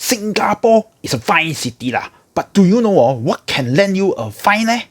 Singapore is a fine city lah, but do you know what can lend you a fine eh?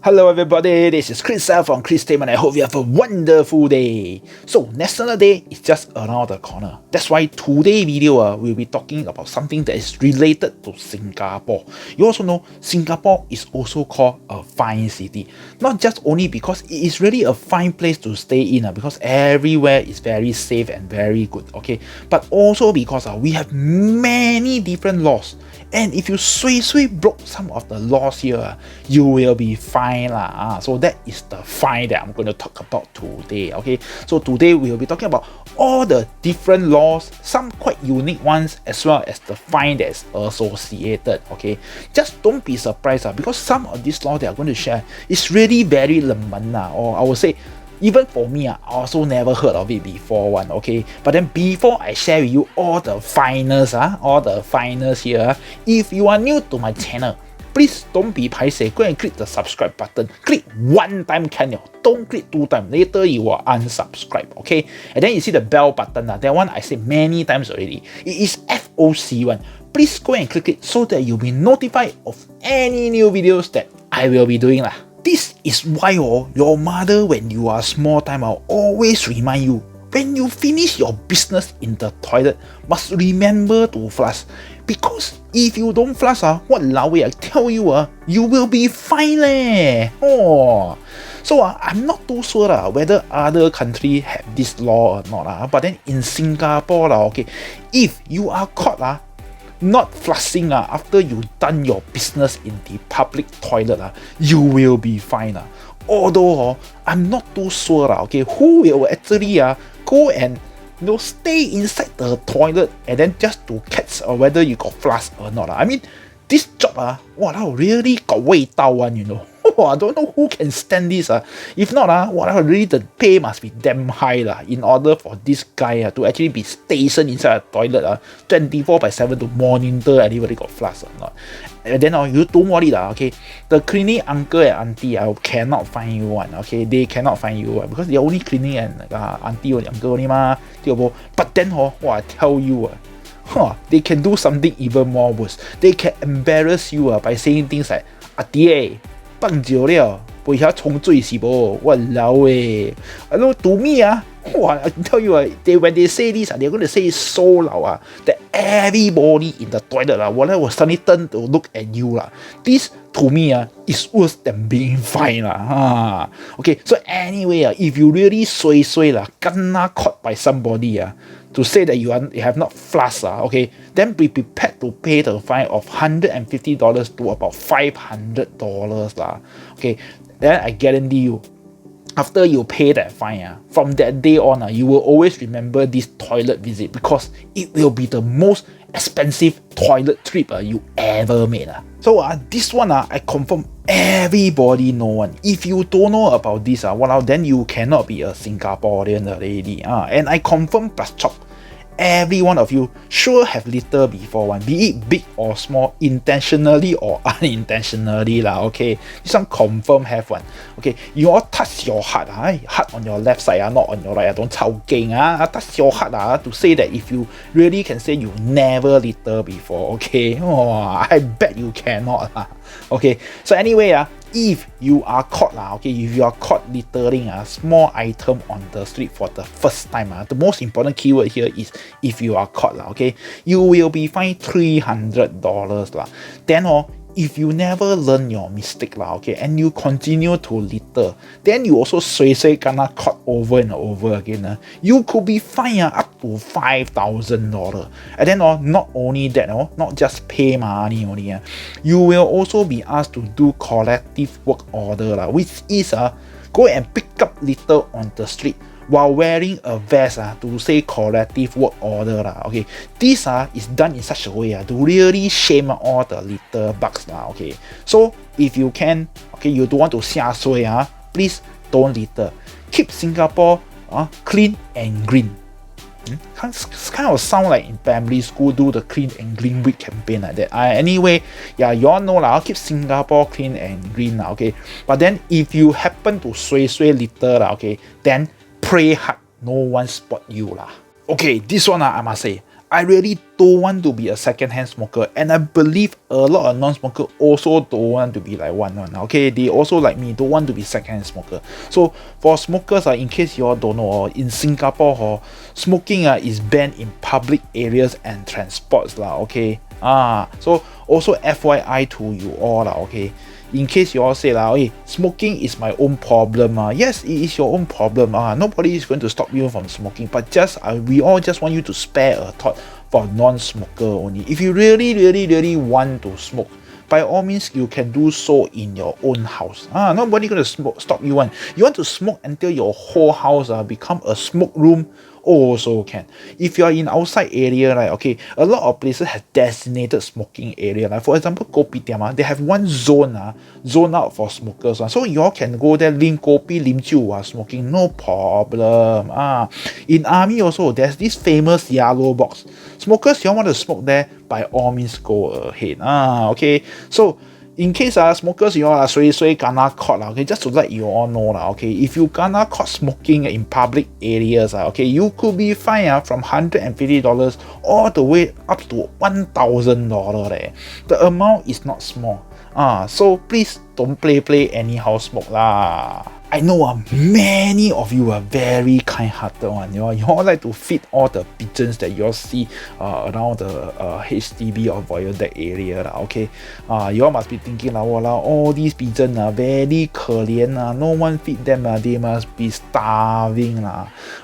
Hello everybody, this is Kriscell from Kristainment. I hope you have a wonderful day. So National Day is just around the corner. That's why today's video we'll be talking about something that is related to Singapore. You also know Singapore is also called a fine city. Not just only because it is really a fine place to stay in because everywhere is very safe and very good, okay? But also because we have many different laws. And if you sui broke some of the laws here, you will be fined lah. So that is the fine that I'm going to talk about today. Okay, so today we will be talking about all the different laws, some quite unique ones, as well as the fine that is associated. Okay, just don't be surprised because some of these laws that I'm going to share is really very lemon or I would say, even for me, I also never heard of it before one, okay? But then before I share with you all the finals here, if you are new to my channel, please don't be paiseh, go and click the subscribe button. Click one time can, don't click two times, later you will unsubscribe, okay? And then you see the bell button, that one I said many times already. It is FOC one. Please go and click it so that you'll be notified of any new videos that I will be doing lah. This is why your mother when you are small time always remind you, when you finish your business in the toilet, must remember to flush. Because if you don't flush, I tell you, you will be fined leh. So I'm not too sure whether other countries have this law or not. But then in Singapore, okay, if you are caught not flushing after you done your business in the public toilet, you will be fined. Although I'm not too sure okay, who will actually go and stay inside the toilet and then just to catch whether you got flush or not. I mean, this job really got 味道 one, I don't know who can stand this. If not, really the pay must be damn high in order for this guy to actually be stationed inside a toilet 24/7 to monitor anybody got flush or not. And then you don't worry okay, the cleaning uncle and auntie cannot find you one, okay, they cannot find you because they're only cleaning and auntie or uncle only but then I tell you they can do something even more worse. They can embarrass you by saying things like 阿爹放久了，不晓冲水是不？walao eh! To me I tell you when they say this they're going to say it so loud that everybody in the toilet will suddenly turn to look at you This to me is worse than being fined Okay, so anyway if you really sui kena caught by somebody to say that you have not flushed okay, then be prepared to pay the fine of $150 to about $500 okay. Then I guarantee you, after you pay that fine from that day on you will always remember this toilet visit because it will be the most expensive toilet trip you ever made. So this one I confirm everybody know one. If you don't know about this then you cannot be a Singaporean already. And I confirm plus chop, every one of you sure have litter before one, be it big or small, intentionally or unintentionally okay. This one confirm have one. Okay, you all touch your heart heart on your left side not on your right. Don't chao geng touch your heart to say that if you really can say you never litter before, okay. I bet you cannot okay. So anyway if you are caught okay, if you are caught littering a small item on the street for the first time the most important keyword here is if you are caught okay, you will be fined $300 Then if you never learn your mistake okay, and you continue to litter, then you also gonna caught over and over again you could be fined up to $5,000. And then not only that not just pay money only you will also be asked to do collective work order which is go and pick up litter on the street while wearing a vest to say collective work order okay. This is done in such a way to really shame all the litter bugs okay. So if you can okay, you don't want to xia sui please don't litter. Keep Singapore clean and green. Kind of sound like in primary school do the clean and green week campaign like that. Anyway, you all know I'll keep Singapore clean and green okay. But then if you happen to sui litter okay, then pray hard no one spot you lah. Okay, this one I must say, I really don't want to be a second-hand smoker, and I believe a lot of non-smokers also don't want to be like one. Okay, they also like me don't want to be second-hand smoker. So for smokers, in case you all don't know, in Singapore, smoking is banned in public areas and transports lah. Okay, so also FYI to you all lah. Okay, in case you all say hey, smoking is my own problem, yes, it is your own problem. Nobody is going to stop you from smoking, but just we all just want you to spare a thought for non-smoker only. If you really want to smoke, by all means you can do so in your own house. Nobody gonna stop you one. You want to smoke until your whole house become a smoke room, also can. If you are in outside area, right, okay, a lot of places have designated smoking area. Like for example, kopitiam, they have one zone out for smokers. So you all can go there, lim kopi, lim chiu, smoking, no problem. In army also, there's this famous yellow box. Smokers, you all want to smoke there, by all means go ahead. Okay, so in case smokers you all suay kena caught, okay, just to let you all know, okay, if you kena caught smoking in public areas, okay, you could be fined from $150 all the way up to $1,000. The amount is not small. So please don't play anyhow smoke lah. I know many of you are very kind-hearted one. You all like to feed all the pigeons that you all see around the HDB or void deck area. Okay, you all must be thinking all these pigeons are very 可怜, no one feed them, they must be starving.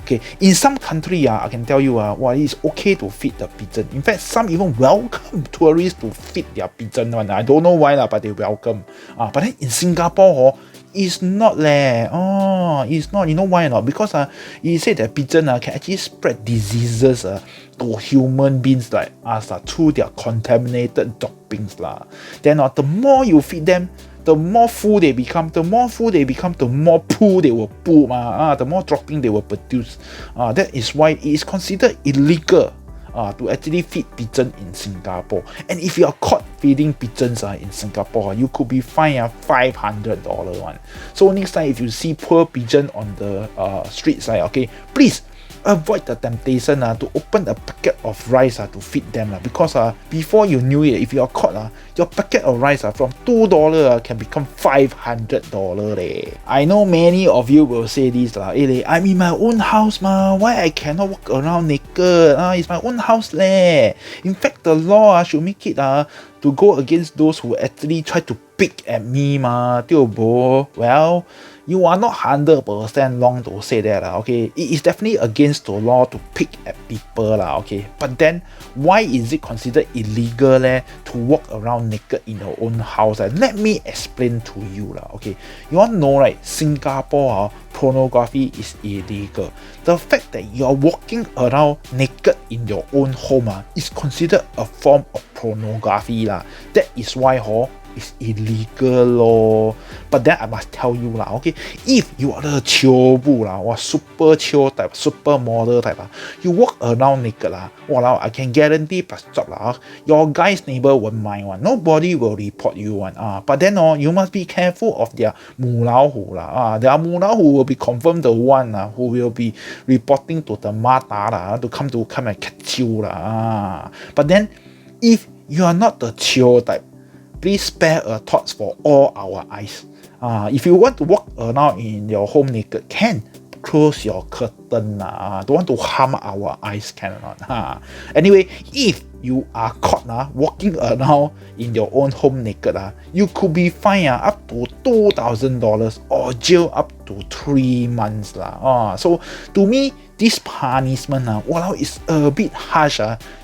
Okay, in some country I can tell you it's okay to feed the pigeon. In fact, some even welcome tourists to feed their pigeon one. I don't know why but they welcome. But then in Singapore it's not it's not. You know why not? Because he said that pigeon can actually spread diseases to human beings like us through their contaminated droppings lah. Then the more you feed them, the more full they become. The more full they become, the more poo they will poo. The more dropping they will produce. That is why it is considered illegal to actually feed pigeon in Singapore. And if you are caught feeding pigeons in Singapore, you could be fined $500 one. So next time if you see poor pigeon on the streets, okay, please avoid the temptation to open a packet of rice to feed them because before you knew it, if you are caught, your packet of rice from $2 can become $500. I know many of you will say this I'm in my own house why I cannot walk around naked? It's my own house leh. In fact, the law should make it to go against those who actually try to pick at me Well, you are not 100% wrong to say that okay. It is definitely against the law to pick at people okay. But then why is it considered illegal to walk around naked in your own house? Let me explain to you okay. You all know, right, Singapore pornography is illegal. The fact that you are walking around naked in your own home is considered a form of pornography That is why it's illegal But then I must tell you okay, if you are the 秋部or super 秋 type, super model type you walk around naked I can guarantee plus job your guy's neighbor won't mind one. Nobody will report you one. But then you must be careful of their 母老虎their 母老虎 will be confirmed the one who will be reporting to the mata to come and catch you But then if you are not the 秋 type, please spare a thought for all our eyes. If you want to walk around in your home naked, can close your curtain. Don't want to harm our eyes, cannot. Anyway, if you are caught walking around in your own home naked, you could be fined up to $2,000 or jail up to 3 months. So to me, this punishment is a bit harsh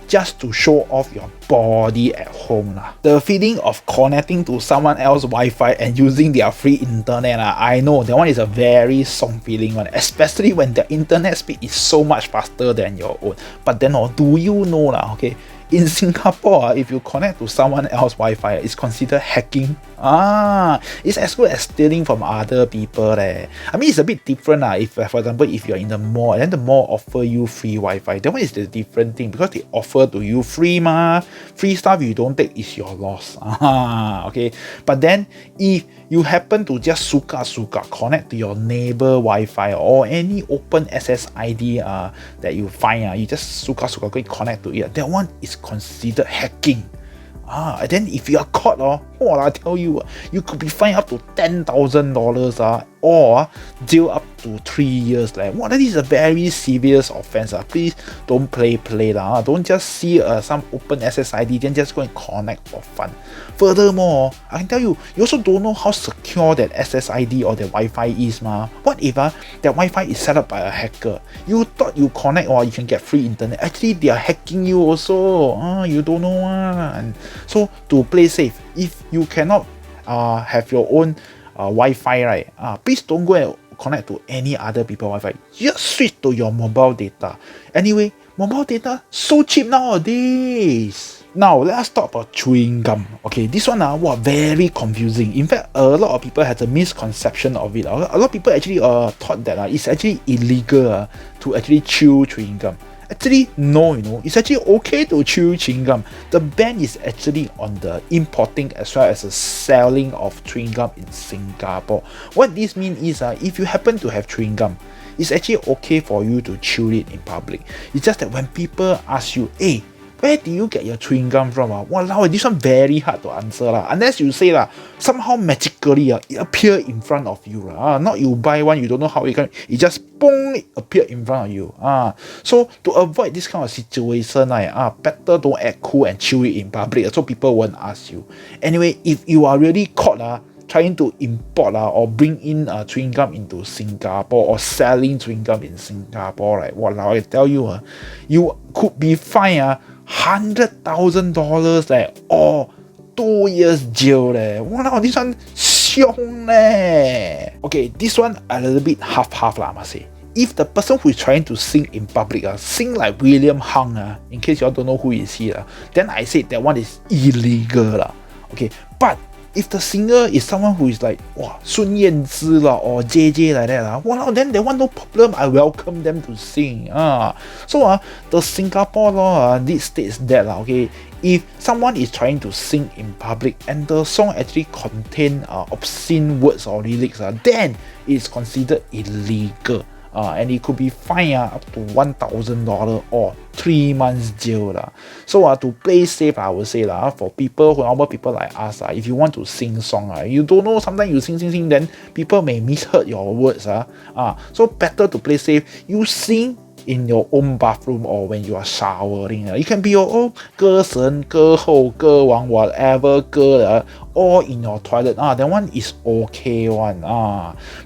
just to show off your body at home. The feeling of connecting to someone else's Wi-Fi and using their free internet, I know that one is a very strong feeling one, especially when the internet speed is so much faster than your own. But then do you know okay, in Singapore, if you connect to someone else's Wi-Fi, it's considered hacking. It's as good as stealing from other people leh. I mean, it's a bit different if, for example, if you're in the mall and then the mall offer you free Wi-Fi, that one is the different thing because they offer to you free free stuff you don't take is your loss. Okay, but then if you happen to just suka connect to your neighbor Wi-Fi or any open SSID that you find, you just suka go connect to it, that one is considered hacking. And then if you are caught, I tell you, you could be fined up to $10,000 or jail up to 3 years. That is a very serious offense. Please don't play. Don't just see some open SSID then just go and connect for fun. Furthermore, I can tell you, you also don't know how secure that SSID or the Wi-Fi is. What if that Wi-Fi is set up by a hacker? You thought you connect or you can get free internet. Actually, they are hacking you also. You don't know one. So to play safe, if you cannot have your own Wi-Fi, right? Please don't go and connect to any other people Wi-Fi. Just switch to your mobile data. Anyway, mobile data so cheap nowadays. Now let us talk about chewing gum. Okay, this one very confusing. In fact, a lot of people have a misconception of it. A lot of people actually thought that it's actually illegal to actually chew chewing gum. Actually, no, it's actually okay to chew chewing gum. The ban is actually on the importing as well as the selling of chewing gum in Singapore. What this means is if you happen to have chewing gum, it's actually okay for you to chew it in public. It's just that when people ask you, hey, where do you get your chewing gum from? Walao, this one very hard to answer unless you say somehow magically it appear in front of you not you buy one, you don't know how it just boom, it appear in front of you. So to avoid this kind of situation, better don't act cool and chew it in public so people won't ask you. Anyway, if you are really caught trying to import or bring in chewing gum into Singapore or selling chewing gum in Singapore, right? Walao, I tell you, you could be fined $100,000 or 2 years jail Wow, this one xiong Okay, this one a little bit half I must say. If the person who is trying to sing in public sing like William Hung in case you all don't know who is he then I say that one is illegal Okay, but if the singer is someone who is like Sun Yanzi or JJ like that, then they want no problem. I welcome them to sing. So the Singapore law this states that okay, if someone is trying to sing in public and the song actually contain obscene words or lyrics, then it is considered illegal. And it could be fined up to $1,000 or 3 months jail. So to play safe, I would say for normal people like us, if you want to sing song, you don't know, sometimes you sing, then people may misheard your words. So better to play safe. You sing in your own bathroom or when you are showering. You can be your own 歌神, 歌后, 歌王, whatever 歌 all in your toilet. That one is okay one.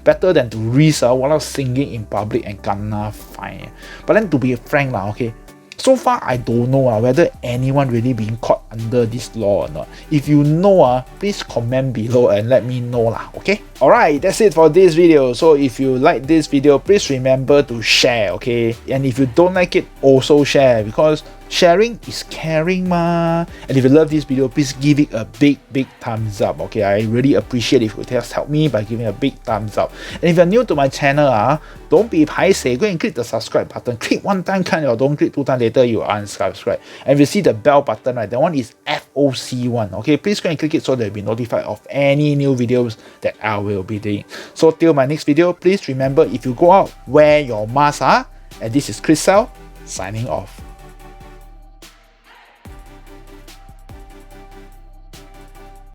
Better than to risk while singing in public and kena fine. But then to be frank okay, so far I don't know whether anyone really being caught under this law or not. If you know, please comment below and let me know okay? Alright, that's it for this video. So if you like this video, please remember to share, okay? And if you don't like it, also share, because sharing is caring And if you love this video, please give it a big thumbs up, okay? I really appreciate if you could just help me by giving a big thumbs up. And if you're new to my channel, don't be paiseh, go and click the subscribe button. Click one time or don't click 2 times, later you unsubscribe. And if you see the bell button, right, that one is FOC one, okay? Please go and click it so that you'll be notified of any new videos that I will be doing. So till my next video, please remember, if you go out, wear your mask. And this is Kriscell signing off.